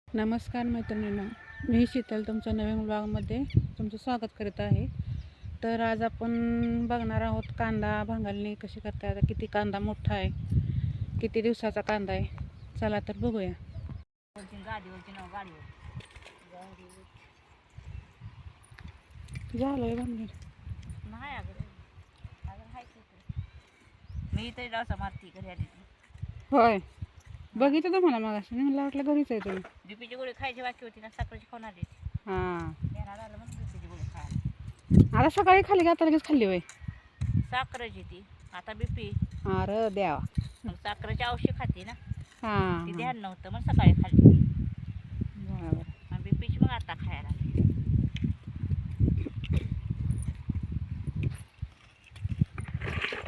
नमस्कार मैत्रिणींनो, मी शीतल तुमच्या नवीन ब्लॉगमध्ये तुमचं स्वागत करत आहे. तर आज आपण बघणार आहोत कांदा भांगलणी कशी करता येतात, किती कांदा मोठा आहे, किती दिवसाचा कांदा आहे. चला तर बघूया. झालंय भांगल मी तर डोसा मारती घरी आली होय. बघितलं तुम्हाला मग असं मला वाटलं घरीच आहे तुम्ही. बीपीची गोळी खायची बाकी होती ना, सकाळची खाऊन आली. हां, येणार आलं म्हणून बीपीची गोळी खायला. आता सकाळी खाली की आता लगेच खाल्ली होय. साखरेची ती आता बीपी अरे द्यावा. मग साखरेची औषध खाते ना, हां ती ध्यान नव्हतं मग सकाळी खाल्ली. बरोबर. आणि बीपीची मग आता खायला लागली.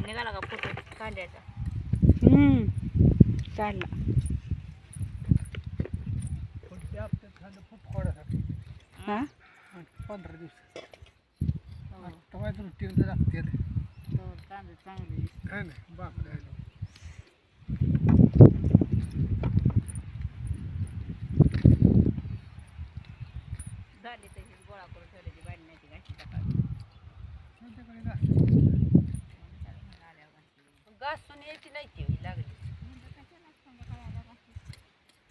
निघाला का फोटो कांद्याचा? काढला. हां 15 दिवस तवा रुटीन लागते कांदे चांगले काय नाही बापरे. झाली तशी गोळा करून ठेवल्याची बांधण्याची गाठी सकाळी घासून यायची नाही ती लागली.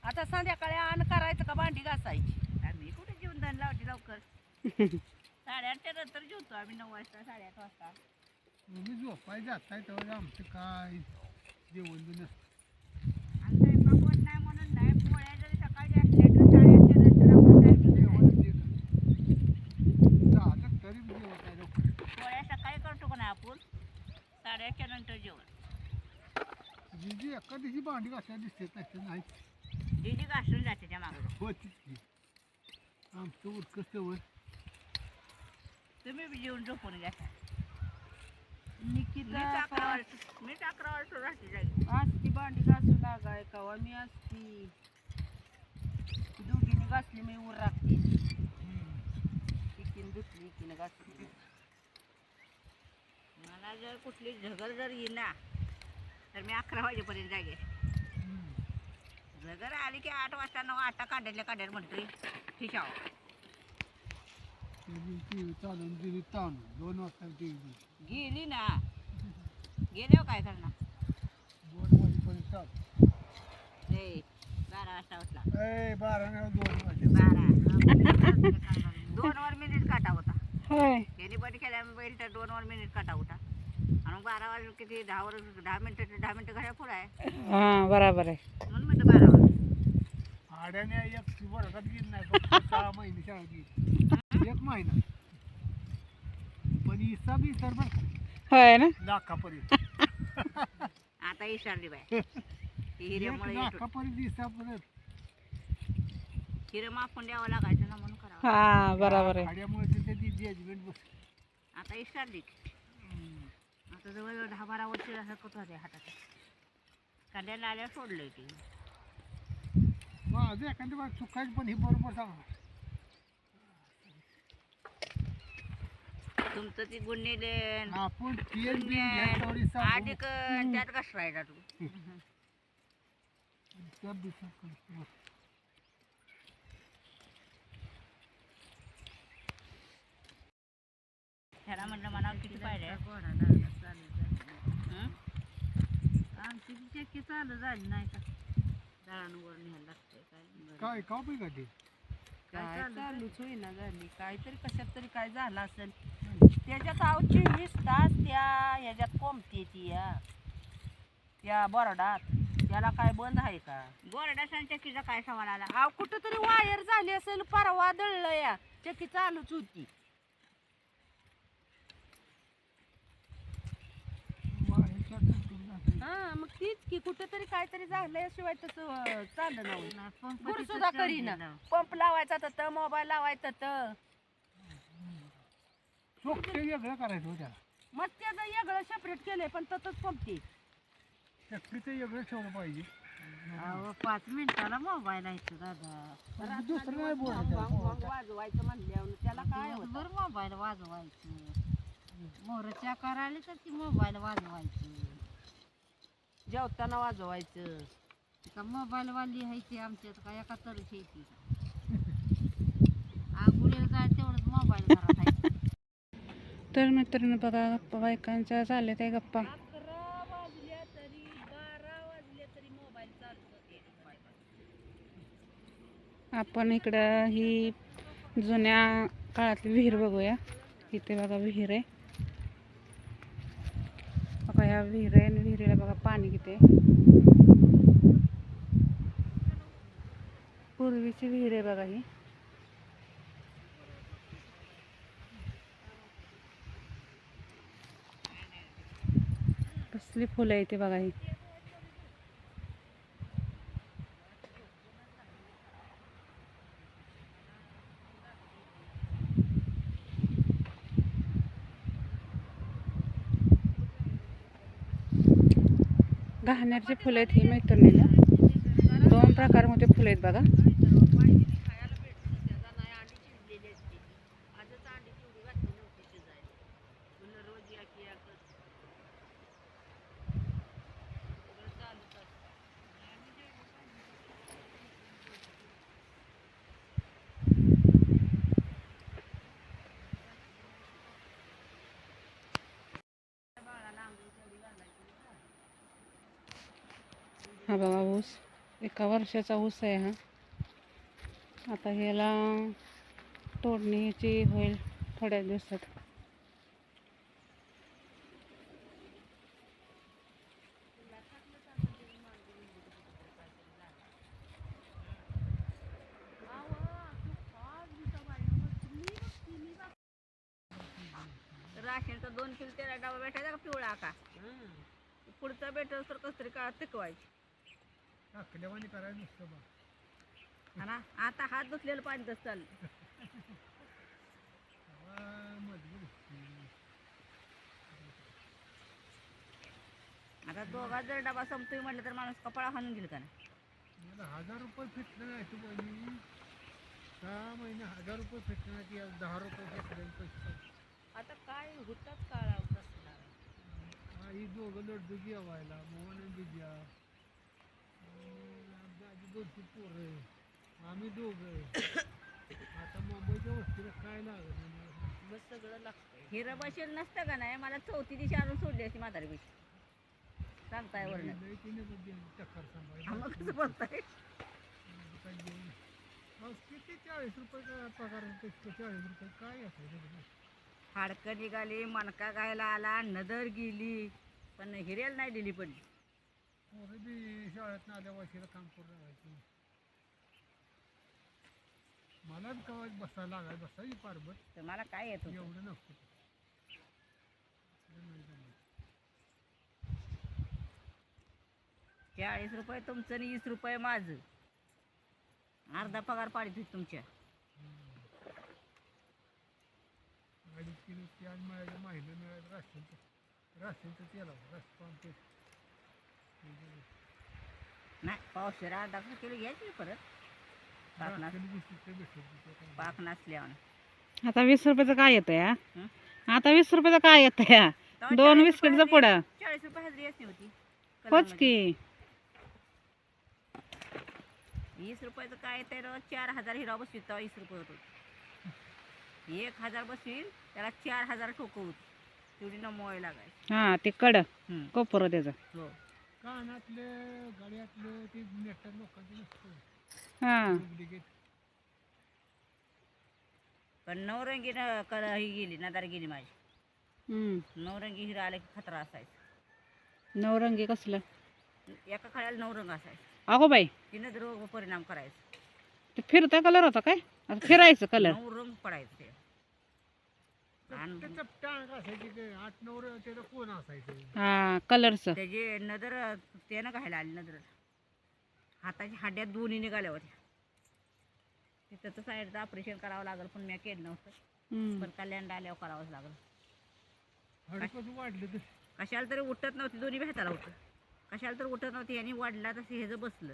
आता संध्याकाळी अन्न करायचं का भांडी घासायची? आम्ही कुठे जेवण दान लावते लवकर. 8:30च्या नंतर जेवतो आम्ही. 9 वाजता 8:30 वाजता. मी झोपाय जाताय तेव्हा आमचं काय जेवण बी नसतं. आणि स्वयंपाक होत नाही म्हणून नाही. पोळ्या जरी सकाळी असल्या तर 8:30च्या नंतर आपण जेवण झालं तरी बी जेवत नाही लवकर. पोळ्या सकाळी करतो का नाही आपण? 8:30च्या नंतर जेवण. जी एका दिवशी भांडी घासायला दिसत नाही दिदी घासून जाते त्या मागं. होतीच की आमचं उरकं सवय. तुम्ही बी जेवण झोपून घ्या. निकिता मी 11 वाजता राहते जाईल. आज ती भांडी घासू लागाय कवा मी असती दोघीने घासली मी वर राखते. एकीने दुसरी एकीने घासली. मला जर कुठली झगर जर येईना तर मी 11 वाजेपर्यंत जागे. झगर आली की 8 वाजता 9 8 काढायला म्हणतोय ठिशाव. टी व्ही चालून दिली ताण 2 वाजता टीव्ही गेली ना, गेल्यावर काय करणार? 2 वाजेपर्यंत चालू. ए 12 वाजता उठला. 12 नाही 2 वाजे 12 2 वर मिनिट काटा होता. होय. यांनी बंद केल्या बैल तर 2 वर मिनिट काटा होता. आणि 12 वाजून किती 10 मिनिटं घड्या पुढं आहे. हां बरोबर आहे. म्हणून म्हणलं 12 वाजता. आड्याने एक वर्गात गेली नाही फक्त 6 महिने शाळा गेली 1 महिना पण हिसाब विसर बरं होय ना. लाखापर्यंत आता इशारली बाय ती हिऱ्यामुळे लाखापर्यंत हिसाब हिरं मापून द्यावं लागायचं ना म्हणून करावं. हां बरोबर आहे. आड्यामुळे त्याची जजमेंट बस. आता इशारली आता जवळ 10-12 वर्ष हरकत होते हातात. कांद्याला आल्या सोडलंय ती. माझं एखाद्या बार चुकायचं पण हे बरोबर सांगा. तुमचं ती गुन्हेलेन आपण आधिकन त्यात कसं राहिला तू? त्याला म्हणलं मला किती पाहिजे. आमची चक्की चालू झाली नाही का? दळणवर न्यायला लागतंय काय का बी का ते काय चालूच होईना झाली. काहीतरी कशात तरी काय झालं असेल. त्याच्यात 24 तास त्या ह्याच्यात कोंबती ती त्या बोर्डात. त्याला काय बंद आहे का? बोर्डा चक्कीचा काय सवाल आला? अहो कुठं तरी वायर झाली असेल. परवा दळलं या चक्की चालूच होती. हा मग तीच की कुठं तरी काहीतरी झाल्याशिवाय तसं चाललं नाही. गुड सुद्धा करीना. पंप लावायचा तर मोबाईल लावायचा तर ते वेगळं करायचं त्याला. मग त्याचं वेगळं सेपरेट केलंय पण तसंच पंपते. चक्कीचं वेगळं ठेवलं पाहिजे. 5 मिनिटाला मोबाईल आहे दादा. दुसरं नाही बोलायचं. वाजवायचं म्हणल्यावर त्याला काय होतं? बरं मोबाईल वाजवायचं. मोरच्या करायला तर ती मोबाईल वाजवायचं. जेवताना वाजवायचं. का मोबाईल वाली आहे ती आमच्यात का एका तरच येते आंघोळीला जाय तेवढंच मोबाईल घरात आहे. तर मित्रांनो बघा बायकांच्या झाल्या त्या गप्पा. 11 वाजल्या तरी 12 वाजले तरी मोबाईल चालू होते. आपण इकडं ही जुन्या काळातली विहीर बघूया. इथे बघा विहीर आहे. बघा ह्या विहीर आहे आणि विहिरीला बघा पाणी किती आहे. पूर्वीची विहीर आहे बघा ही. कसली फुलं आहे ते बघा ही. घाणेरची फुलं आहेत ही मैत्रिणीला. 2 प्रकारमध्ये फुलं आहेत बघा. हा बघा ऊस 1 वर्षाचा ऊस आहे हा. आता ह्याला तोडणीची होईल थोड्या दिवसात. राशनचा 2 किलो तेला डबा भेटायचा का पिवळा का पुढचा भेटल तर कसं तरी काळ पिकवायची टाकल्यावानी करायचं नुसतं बा. ना. आता हात धुतलेलं पाणी तसं चाललं. आता दोघा जर डबा संपतोय म्हटलं तर माणूस कपाळा हाणून गेल का नाही. मला 1000 रुपये फिटलं नाही तू बहिणी. 6 महिने 1000 रुपये फिटलं नाही ती 10 रुपये घेतलेले पैसे. आता काय होतात काळा ही दोघं लड्डू जेवायला मोहन आणि दिद्या. आजी 2-3 पोरं आम्ही दोघं. आता मुंबईच्या वस्तीला काय लागत नाही. बस सगळं लागतं. हिरं बसेल नसतं का नाही मला 4थी दिवशी आणून सोडली असती म्हातारी पैसे सांगताय वरण टक्कर मग कसं बोलताय. किती 40 रुपये पगार 40 रुपये काय असायचं. हाडकं निघाली मणका गायला आला नदर गेली पण हिरेल नाही दिली पडली. पोरं बी शाळेत आल्या वर्षीला काम करून राहायचं. मला बी कवा बसायला लागायचं बसायची पारबत. तर मला काय येत होतं एवढं नसतं. 40 रुपये तुमचं आणि 20 रुपये माझं. अर्धा पगार पाडीत होती तुमच्या. 2.5 किलो तेल मिळायचं महिना मिळायचं राशनचं तेल रस्ता नाही पावशेर अर्धा किलो घ्यायची परत पाक नसल्यावर. आता 20 रुपयाचं काय येतं या. आता 20 रुपयाचं काय येतं या. 2 बिस्किटचं पुढं 40 रुपये हजरी असली होती. होच की. 20 रुपयाचं काय तर रोज 4000 हिरा बसवीत तेव्हा 20 रुपये होत. 1000 बसवील त्याला 4000 ठोकं होत. तेवढी नमवाय लागायची. हा ते कड कोपर त्याचं. हो कानातले गळ्यातले ते नेटर लोकांचे नसतं. हा पण नवरंगी ही गेली नदार गेली माझी. नवरंगी हिरा आला की खतरा असायचा. नवरंगी कसलं. एका खळ्याला 9 रंग असायचा. अगो बाई तिनं रोग परिणाम करायचा. ते फिरता कलर होता काय. आता फिरायचं कलर 9 रंग पडायचे. त्याचं टांग असायची ते 8-9 त्याचं कोण असायचं. हा कलरचं. त्याची नजर त्यानं घायला आली नजर. हाताची हाड्या दोन्ही निघाल्या होत्या. तिथं तर साईडचं ऑपरेशन करावं लागलं पण मी केलं नव्हतं. पण कल्याण आल्यावर करावंच लागलं. हडकं वाढलं तर कशाला तरी उठत नव्हती. दोन्ही भेटायला होतं. कशाला तर उठत नव्हती यांनी वाढला तसं ह्याचं बसलं.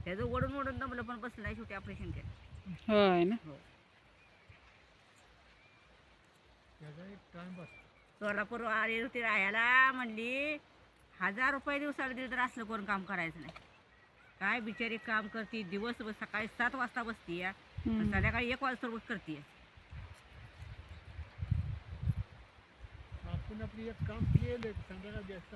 ह्याचं ओढून ओढून दमलं पण बसलं नाही. शेवटी ऑपरेशन केलं. होय ना. हो त्याचा एक टाइम बस. सोलापूर आली होती राहायला म्हणली 1000 रुपये दिवसाला दिलं तर असलं कोण काम करायचं नाही. काय बिचारी काम करते दिवसभर, सकाळी 7 वाजता बसते या हम्म. संध्याकाळी 1 वाजता करते. आपण आपली एक काम केलं संध्याकाळी जास्त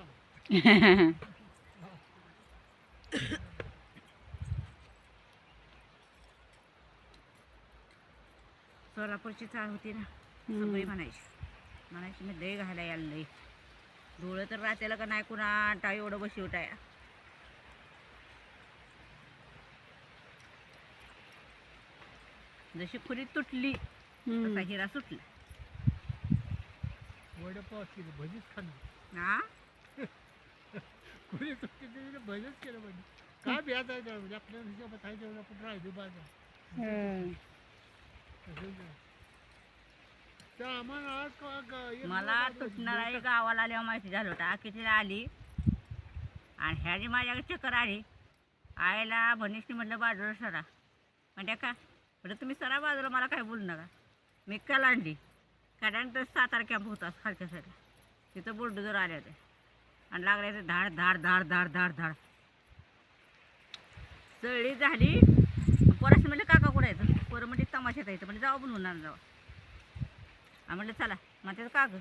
सोलापूरची चाळ होती ना, हम्म. सगळी म्हणायची मी दही घालायला यायला लई डोळं तर रात्याला का नाही कुणा टा एवढं बशिवटाय. जशी खुरी तुटली हम्म. तसा हिरा सुटला. वडपाव केलं भजीच खाणं हा कोणी भजच केलं म्हणजे काय ब्याज आहे म्हणजे आपल्या हिशोबात आहे तेवढं आपण राहिलो बाजार हं. तर आम्हाला आज मला तुटणारा गावाला आल्यावर माहिती झालं होतं. आकीतीला आली आणि ह्या जी माझ्याकडे चक्कर आली आईला भनिष्ठी म्हटलं बाजूला सरा म्हणजे का म्हटलं तुम्ही सरा बाजूला मला काय बोलू नका. मी कलांडी तर 7 कॅम्प होता खालच्या साईडला तिथं बुलडोजर आले होते आणि लागले ते धाड धाड धाड धाड धाड धाड चळी झाली. पोराशी म्हटलं काका कुठं यायचं पोरं म्हणजे तमाशात यायचं म्हणजे जावं पण होणार जावं. आणि म्हटलं चला म्हणते का गं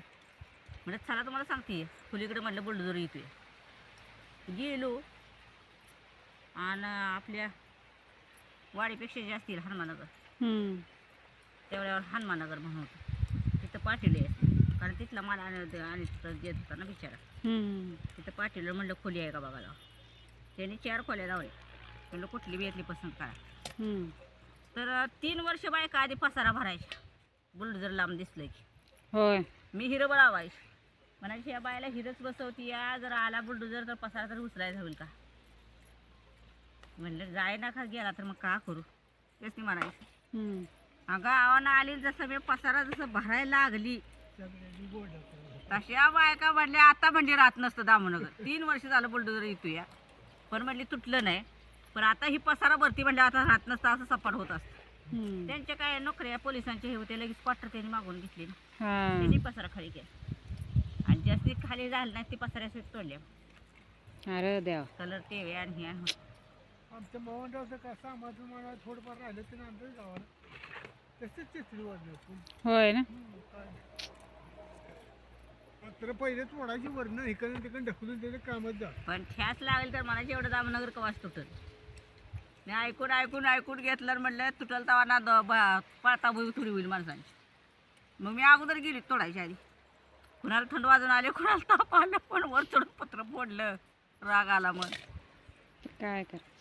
म्हटलं चला तुम्हाला सांगते खुलीकडे म्हटलं बुलडोजर येतोय. गेलो आणि आपल्या वाडीपेक्षा जास्त येईल हनुमानगर हम्म. तेवढ्यावर हनुमानगर म्हणून होतं तिथं पाठवले कारण तिथला मला आणि तिथं देत होता ना बिचारा. हम्म. तिथं पाठवलं म्हणलं खोली आहे का बघायला. त्यांनी 4 खोल्या लावल्या म्हणलं कुठली बी यातली पसंत करा. हम्म. तर 3 वर्ष बायका आधी पसारा भरायच्या बुलडोजर लांब दिसलं की होय. मी हिरं लावायची म्हणायची या बायला हिरच बसवती या जर आला बुलडोजर तर पसारा तर उचलायचा होईल का. म्हणलं जाय ना का गेला तर मग का करू तेच मी म्हणायची. हम्म. अगं आव्हानं आली जसं मी पसारा जसं भरायला लागली तशा बायका म्हणल्या आता म्हणजे राहत नसतं दामनगर 3 वर्ष झालं बुलडोजर येतो या पण म्हणली तुटलं नाही पण आता ही पसारा भरती म्हणजे आता राहत नसतं असं सपाट होत असतं. हम्म. त्यांच्या काय नोकऱ्या पोलिसांचे हे होते लगेच क्वार्टर त्यांनी मागून घेतली ना हा. त्यांनी पसारा खाली केला आणि जास्ती खाली झालं नाही ती पसाऱ्यासाठी तोडल्या अरे देवा. कलर टेवे आणि हे आणि आमच्या मोहनरावचं काय सामाजिक मला थोडंफार राहिलं ते नंतर गावाला तसेच चित्री वाजलं होय ना. तर पहिले तोडायची वरनं इकडून तिकडून ढकलून त्याचे कामच जा पण ठ्यास लागेल तर मला जेवढं दामनगर कवाच तुटल. मी ऐकून ऐकून ऐकून घेतलं आणि म्हटलं तुटल तवा ना पाळता भुई थोडी होईल माणसांची. मग मी अगोदर गेली तोडायच्या आधी कुणाला थंड वाजून आले कुणाला ताप आलं पण वर चढून पत्र फोडलं राग आला मग. काय करायचं.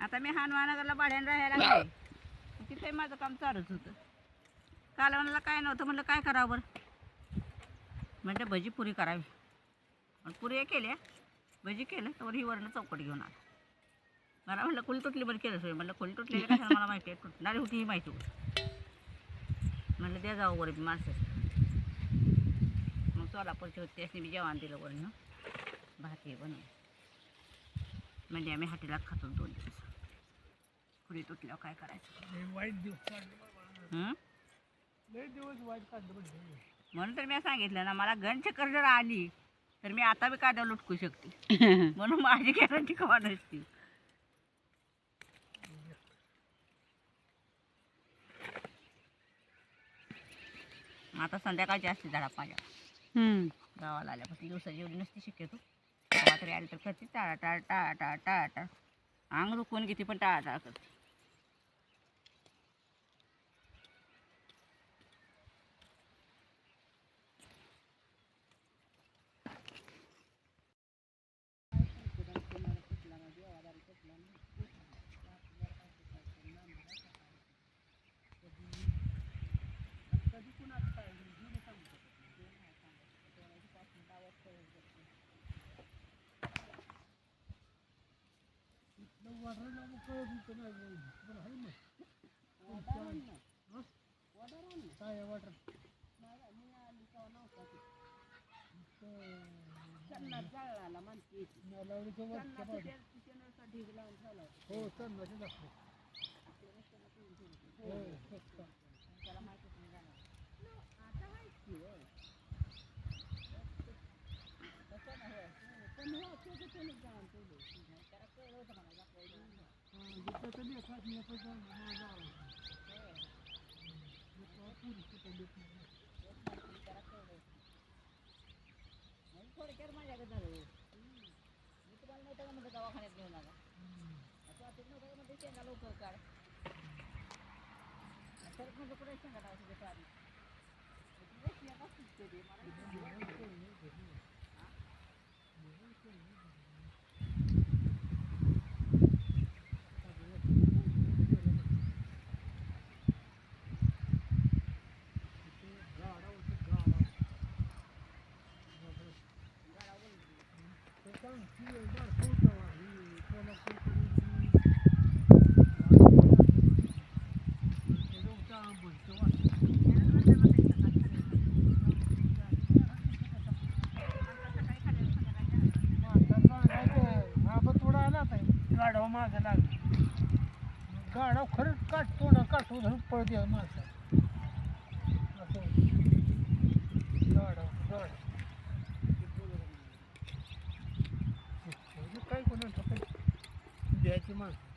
आता मी हनुमानगरला भाड्यानं राहायला लागले तिथे माझं काम चालूच होतं. कालवणाला काय नव्हतं म्हणलं काय करावं बरं म्हणजे भजी पुरी करावी पण पुरी केल्या भजी केलं तर ही वरनं चौकट घेऊन आला. मला म्हणलं खोली तुटली बरं केलं सोय म्हणलं खोली तुटलेली कशाला मला माहिती आहे तुटणारी होती ही माहिती होती. म्हणलं द्या जावं वर मी माणसं मग सोलापूरची होती त्याने मी जेवण दिलं वरनं भाकरी बनवून म्हणजे आम्ही हॉटेलात खातो 2 दिवस. खोली तुटल्यावर काय करायचं वाईट दिवस काढले हं? लय दिवस वाईट काढलं म्हणजे म्हणून तर मी सांगितलं ना मला गनचक्कर जर आली तर मी आता बी काढ्या लुटकू शकते म्हणून माझी गॅरंटी कवा नसते. आता संध्याकाळची असते झाडा माझ्या हम्म. गावाला आल्यापासून दिवसाची एवढी नसती शक्यतो गावात तरी आली तर करते टाळा टाळ टाळा टाळ टाळा टाळ अंग रुकवून घेते पण टाळा टाळ करते. काय वाटर हो चन्नाचे दाखव लेकराचं लेकराचं लेकराचं माझं आवडतं. लेकराला पोरीचं लेक नाही. थोडक्यात माझ्याकडे झालं मी तुम्हाला नव्हतं का म्हणलं दवाखान्यात घेऊन आला असं वाटत नव्हतं का म्हणते शेंगा लवकर काढ परत म्हणजे कुठे शेंगा लावायचं ते काढ शेंगा सुटते ते गाडाव मागं लागलं गाडाव खरंच काटू धरून पळत या माणसा असं गाडाव काय कोणा द्यायची माणसं